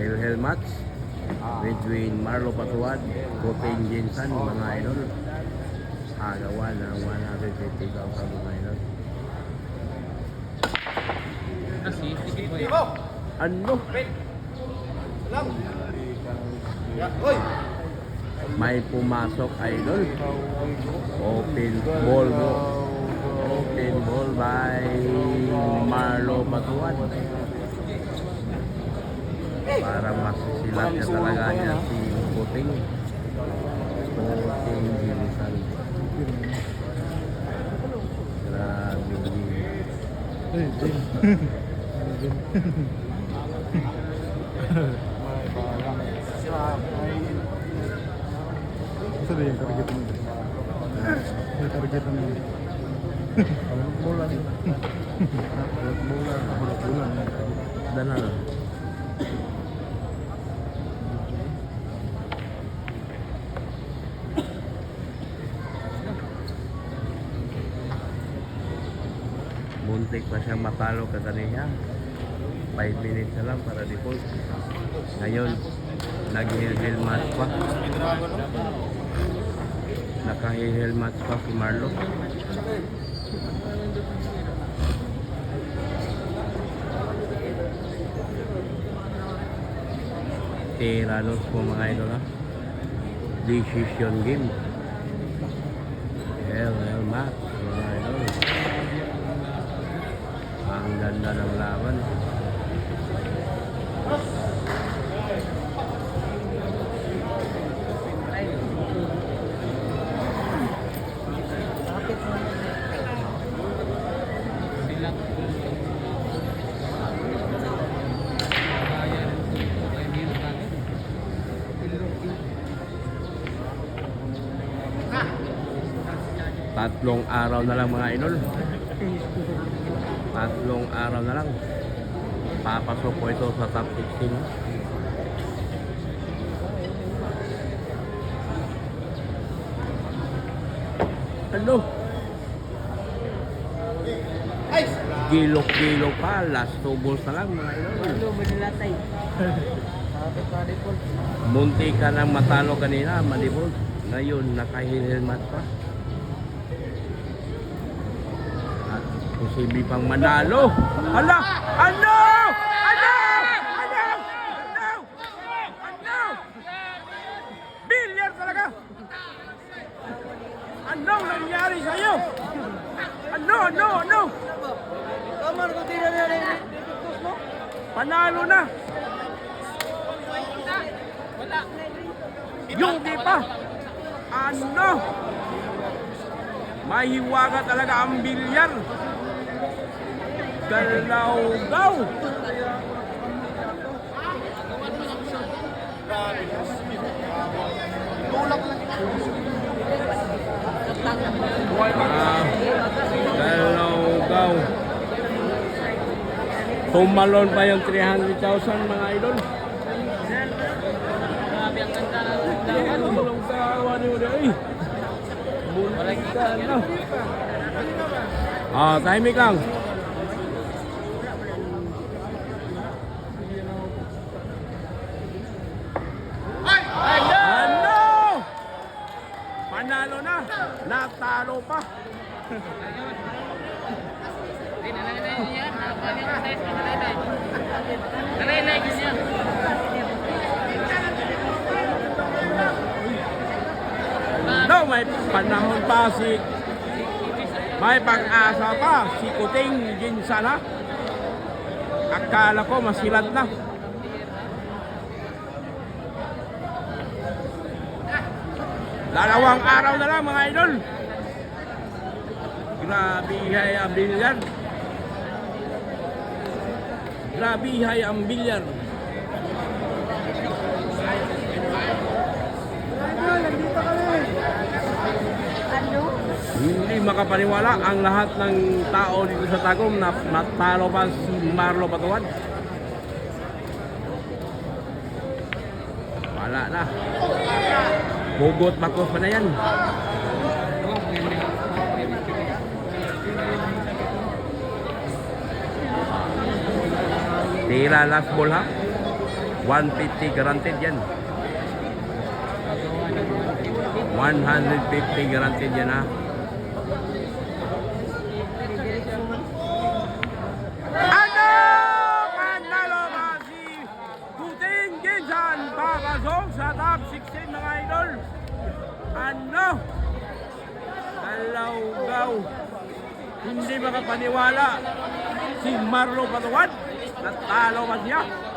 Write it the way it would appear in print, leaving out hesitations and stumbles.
Hell match between Marlo Patuan, Cotin Jensen, mga idol. Agawa ng 150,000 mga idol. Ano? May pumasok idol. Open ball mo. Open ball by Marlo Patuan. Parang masisilat na talaga niya si Cotin. Cotin Jensen. Grabe. Gusto din yung targetan mo. Yung targetan mo. Balot bola din. Balot bola. Balot bola. Dana na. Muntik pa siyang matalo kanina. 5 minutes na lang para default. Ngayon, nag-heal match pa. Naka-heal match pa si Marlo. Tiranos po mga idol ha. Decision game. Hell match mga idol. Ang ganda ng laban. Tatlong araw na lang mga idol. Tatlong araw na lang. Papasok po ito sa top 16. Ano? Gilok-gilok pa. Last 2 balls na lang mga idol. Munti ka nang matalo kanina, Malibol. Ngayon, naka-helmet pa. At posible pang manalo. Hala! Ano? Ano? Ano? Ano? Ano? Bilyar talaga! Anong nangyari sa'yo? Ano? Ano? Ano? Panalo na! Yung di pa! Ano? Mahiwaga talaga ang bilyar! Galaw-gaw! Galaw-gaw! Tumalon pa yung 300,000 mga idol. Tulong tawa niyo dahil. Bulan ka na. Timing lang. Ano? Panalo na. Natalo pa. No, may panahon pa may pag-asa pa si Cotin Jensen ha. Akala ko masilat na. Dalawang araw na lang mga idol. Grabe hay ang bilyar. Grabe hay ang bilyar. Hindi makapaniwala ang lahat ng tao dito sa Tagum na matalo pa si Marlo Patuan. Wala na. Bugot bakos pa na yan. Tira last ball ha. 150 guaranteed yan. 150 guaranteed yan ha. Ano? Panalo ba si Kuting Ginsan papasok sa top 16 mga idol? Ano? Alawgaw. Hindi makapaniwala si Marlo Patuan. Natalo ba siya?